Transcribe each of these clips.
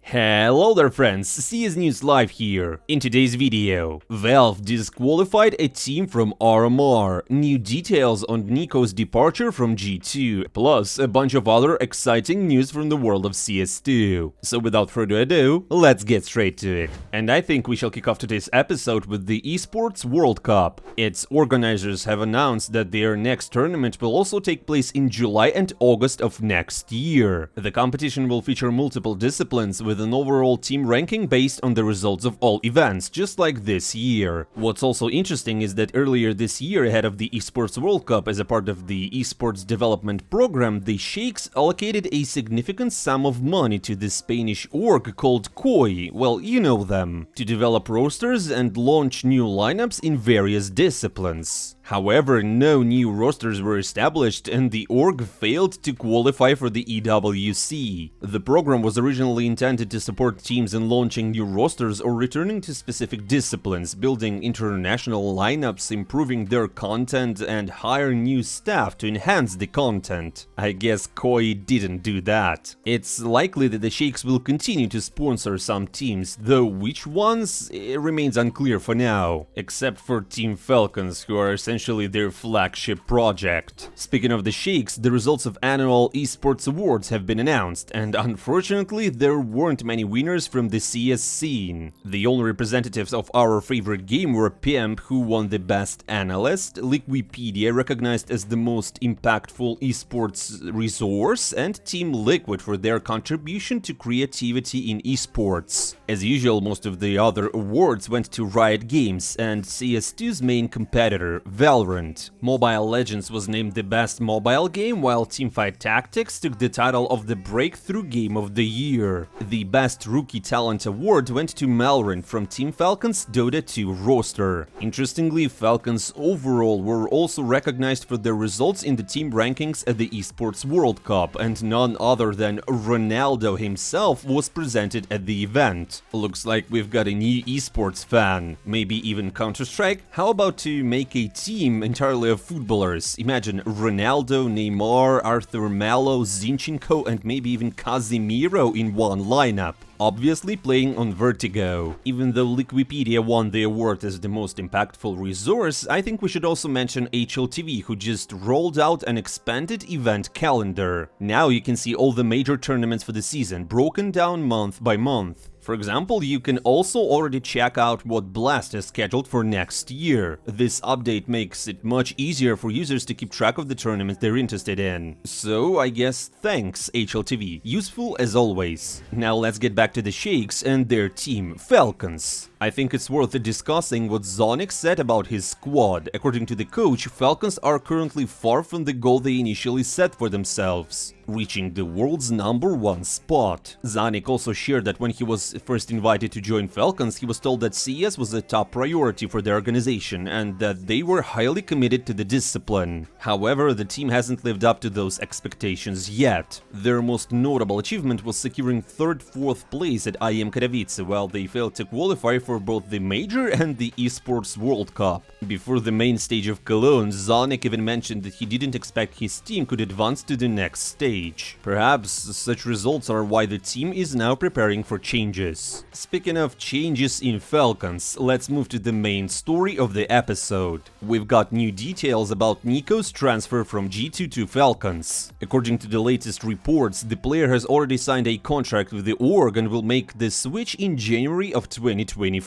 Hello there friends, CS News Live here. In today's video, Valve disqualified a team from RMR, new details on Niko's departure from G2, plus a bunch of other exciting news from the world of CS2. So without further ado, let's get straight to it. And I think we shall kick off today's episode with the Esports World Cup. Its organizers have announced that their next tournament will also take place in July and August of next year. The competition will feature multiple disciplines with an overall team ranking based on the results of all events, just like this year. What's also interesting is that earlier this year, ahead of the Esports World Cup, as a part of the esports development program, the Sheiks allocated a significant sum of money to the Spanish org called KOI, well, you know them, to develop rosters and launch new lineups in various disciplines. However, no new rosters were established and the org failed to qualify for the EWC. The program was originally intended to support teams in launching new rosters or returning to specific disciplines, building international lineups, improving their content, and hire new staff to enhance the content. I guess KOI didn't do that. It's likely that the Sheiks will continue to sponsor some teams, though which ones, it remains unclear for now, except for Team Falcons, who are essentially their flagship project. Speaking of the Sheiks, the results of annual Esports Awards have been announced, and unfortunately there weren't many winners from the CS scene. The only representatives of our favorite game were Pimp, who won the Best Analyst, Liquipedia recognized as the most impactful esports resource, and Team Liquid for their contribution to creativity in esports. As usual, most of the other awards went to Riot Games and CS2's main competitor, Valorant. Mobile Legends was named the best mobile game, while Teamfight Tactics took the title of the Breakthrough Game of the Year. The Best Rookie Talent Award went to Malrin from Team Falcons' Dota 2 roster. Interestingly, Falcons overall were also recognized for their results in the team rankings at the Esports World Cup, and none other than Ronaldo himself was presented at the event. Looks like we've got a new esports fan, maybe even Counter-Strike. How about to make a team entirely of footballers? Imagine Ronaldo, Neymar, Arthur Melo, Zinchenko, and maybe even Casemiro in one lineup. Obviously playing on Vertigo. Even though Liquipedia won the award as the most impactful resource, I think we should also mention HLTV, who just rolled out an expanded event calendar. Now you can see all the major tournaments for the season, broken down month by month. For example, you can also already check out what Blast is scheduled for next year. This update makes it much easier for users to keep track of the tournaments they're interested in. So, I guess thanks, HLTV. Useful as always. Now let's get back to the Sheiks and their team, Falcons. I think it's worth discussing what Zonic said about his squad. According to the coach, Falcons are currently far from the goal they initially set for themselves, reaching the world's #1 spot. Zonic also shared that when he was first invited to join Falcons, he was told that CS was a top priority for their organization and that they were highly committed to the discipline. However, the team hasn't lived up to those expectations yet. Their most notable achievement was securing 3rd-4th place at IEM Katowice, while they failed to qualify for both the Major and the Esports World Cup. Before the main stage of Cologne, Zonic even mentioned that he didn't expect his team could advance to the next stage. Perhaps such results are why the team is now preparing for changes. Speaking of changes in Falcons, let's move to the main story of the episode. We've got new details about Niko's transfer from G2 to Falcons. According to the latest reports, the player has already signed a contract with the org and will make the switch in January of 2025.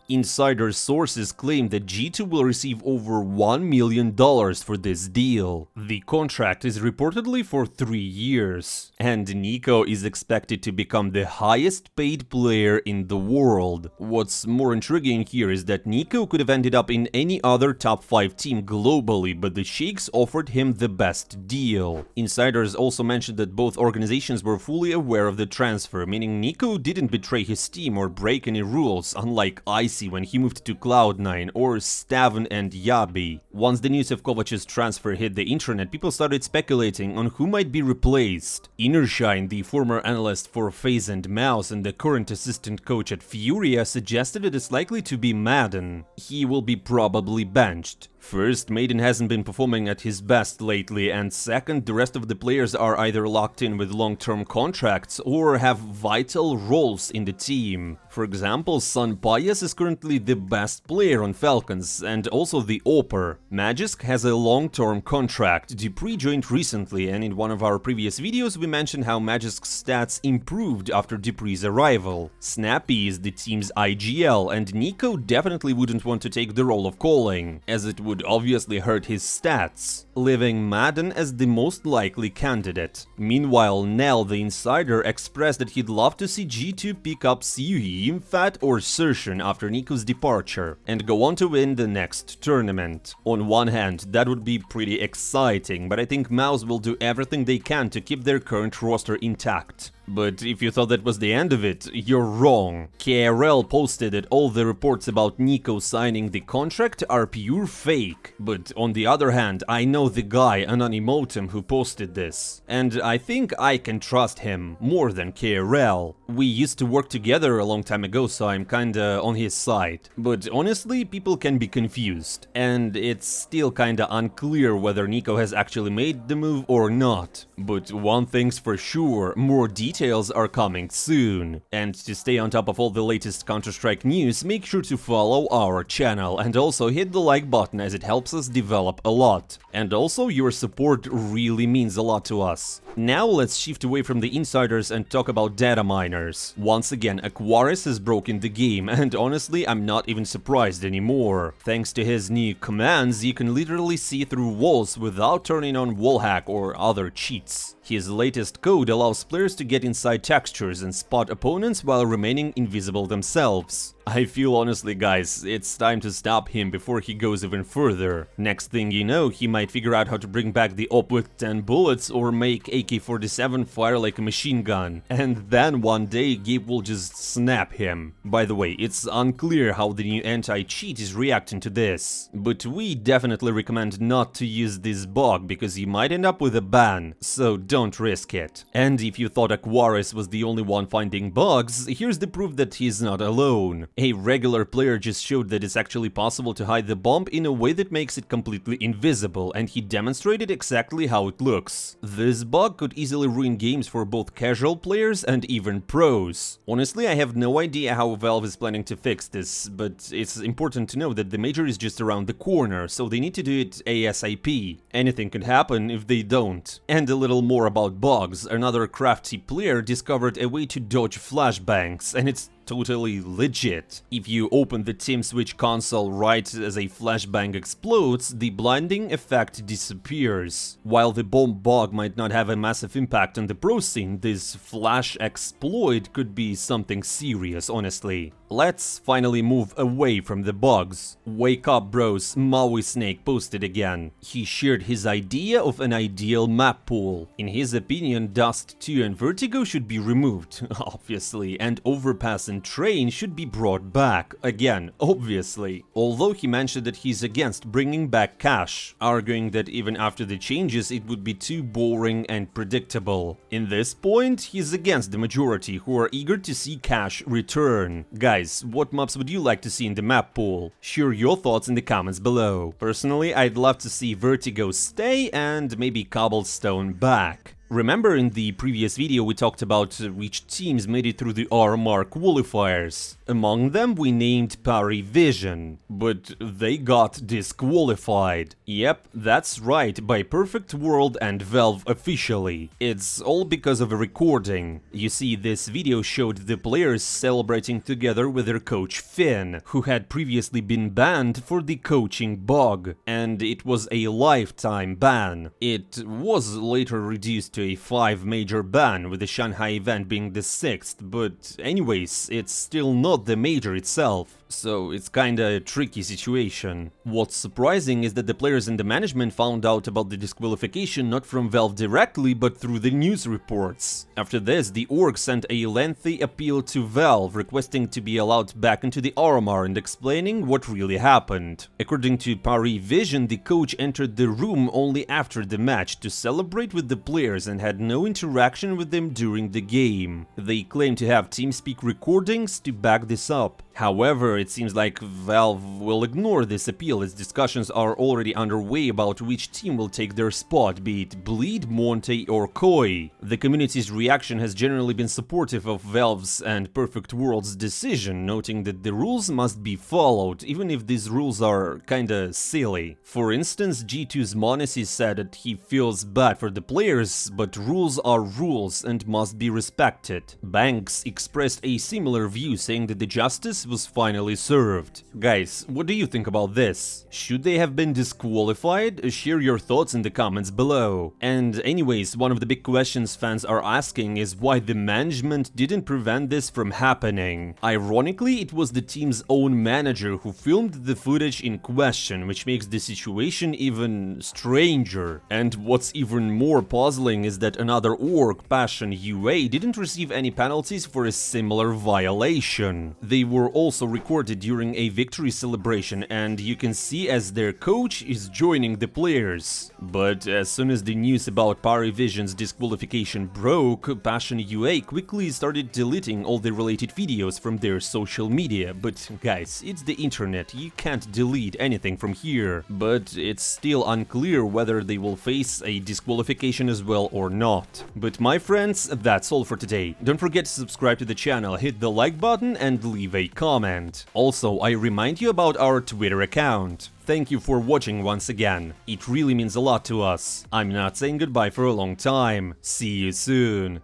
Insider sources claim that G2 will receive over $1 million for this deal. The contract is reportedly for 3 years, and Niko is expected to become the highest paid player in the world. What's more intriguing here is that Niko could have ended up in any other top 5 team globally, but the Sheiks offered him the best deal. Insiders also mentioned that both organizations were fully aware of the transfer, meaning Niko didn't betray his team or break any rules, unlike Icy when he moved to Cloud9 or Stavn and Yabi. Once the news of Kovac's transfer hit the internet, people started speculating on who might be replaced. Innershine, the former analyst for FaZe and Mouse and the current assistant coach at Furia, suggested it is likely to be Madden. He will be probably benched. First, Maiden hasn't been performing at his best lately, and second, the rest of the players are either locked in with long-term contracts or have vital roles in the team. For example, Sun Pius is currently the best player on Falcons, and also the AWPer. Magisk has a long-term contract. Dupree joined recently, and in one of our previous videos we mentioned how Magisk's stats improved after Dupree's arrival. Snappy is the team's IGL, and Niko definitely wouldn't want to take the role of calling, as it would obviously hurt his stats, leaving Madden as the most likely candidate. Meanwhile, Nell, the insider, expressed that he'd love to see G2 pick up Zaiwu, Imfat or Sershin after Niko's departure, and go on to win the next tournament. On one hand, that would be pretty exciting, but I think Maus will do everything they can to keep their current roster intact. But if you thought that was the end of it, you're wrong. KRL posted that all the reports about Niko signing the contract are pure fake. But on the other hand, I know the guy, Anonymotum, who posted this. And I think I can trust him more than KRL. We used to work together a long time ago, so I'm kinda on his side. But honestly, people can be confused. And it's still kinda unclear whether Niko has actually made the move or not. But one thing's for sure, more details are coming soon. And to stay on top of all the latest Counter-Strike news, make sure to follow our channel and also hit the like button, as it helps us develop a lot. And also, your support really means a lot to us. Now let's shift away from the insiders and talk about data miners. Once again, Aquarius has broken the game, and honestly, I'm not even surprised anymore. Thanks to his new commands, you can literally see through walls without turning on wallhack or other cheats. His latest code allows players to get inside textures and spot opponents while remaining invisible themselves. I feel honestly, guys, it's time to stop him before he goes even further. Next thing you know, he might figure out how to bring back the op with 10 bullets or make AK-47 fire like a machine gun. And then one day Gabe will just snap him. By the way, it's unclear how the new anti-cheat is reacting to this, but we definitely recommend not to use this bug because you might end up with a ban, so don't risk it. And if you thought Aquarius was the only one finding bugs, here's the proof that he's not alone. A regular player just showed that it's actually possible to hide the bomb in a way that makes it completely invisible, and he demonstrated exactly how it looks. This bug could easily ruin games for both casual players and even pros. Honestly, I have no idea how Valve is planning to fix this, but it's important to know that the major is just around the corner, so they need to do it ASAP. Anything could happen if they don't. And a little more about bugs. Another crafty player discovered a way to dodge flashbangs, and it's totally legit. If you open the team switch console right as a flashbang explodes, the blinding effect disappears. While the bomb bug might not have a massive impact on the pro scene, this flash exploit could be something serious, honestly. Let's finally move away from the bugs. Wake up, bros, Mauisnake posted again. He shared his idea of an ideal map pool. In his opinion, Dust 2 and Vertigo should be removed, obviously, and Overpass and Train should be brought back, again, obviously. Although he mentioned that he's against bringing back Cash, arguing that even after the changes it would be too boring and predictable. In this point, he's against the majority, who are eager to see Cash return. Guys, what maps would you like to see in the map pool? Share your thoughts in the comments below. Personally, I'd love to see Vertigo stay and maybe Cobblestone back. Remember in the previous video we talked about which teams made it through the RMR qualifiers. Among them we named Parry Vision, but they got disqualified. Yep, that's right, by Perfect World and Valve officially. It's all because of a recording. You see, this video showed the players celebrating together with their coach Finn, who had previously been banned for the coaching bug, and it was a lifetime ban. It was later reduced to a 5 major ban, with the Shanghai event being the 6th, but anyways, it's still not the major itself, so it's kinda a tricky situation. What's surprising is that the players and the management found out about the disqualification not from Valve directly, but through the news reports. After this, the org sent a lengthy appeal to Valve, requesting to be allowed back into the RMR and explaining what really happened. According to Parry Vision, the coach entered the room only after the match to celebrate with the players and had no interaction with them during the game. They claim to have TeamSpeak recordings to back this up. However, it seems like Valve will ignore this appeal as discussions are already underway about which team will take their spot, be it Bleed, Monte or Koi. The community's reaction has generally been supportive of Valve's and Perfect World's decision, noting that the rules must be followed, even if these rules are kinda silly. For instance, G2's Monesi said that he feels bad for the players, but rules are rules and must be respected. Banks expressed a similar view, saying that the justice was finally served. Guys, what do you think about this? Should they have been disqualified? Share your thoughts in the comments below. And anyways, one of the big questions fans are asking is why the management didn't prevent this from happening. Ironically, it was the team's own manager who filmed the footage in question, which makes the situation even stranger. And what's even more puzzling is that another org, Passion UA, didn't receive any penalties for a similar violation. They were also recorded during a victory celebration, and you can see as their coach is joining the players. But as soon as the news about Parivision's disqualification broke, Passion UA quickly started deleting all the related videos from their social media. But guys, it's the internet, you can't delete anything from here. But it's still unclear whether they will face a disqualification as well or not. But my friends, that's all for today. Don't forget to subscribe to the channel, hit the like button and leave a comment. Also, I remind you about our Twitter account. Thank you for watching once again. It really means a lot to us. I'm not saying goodbye for a long time. See you soon.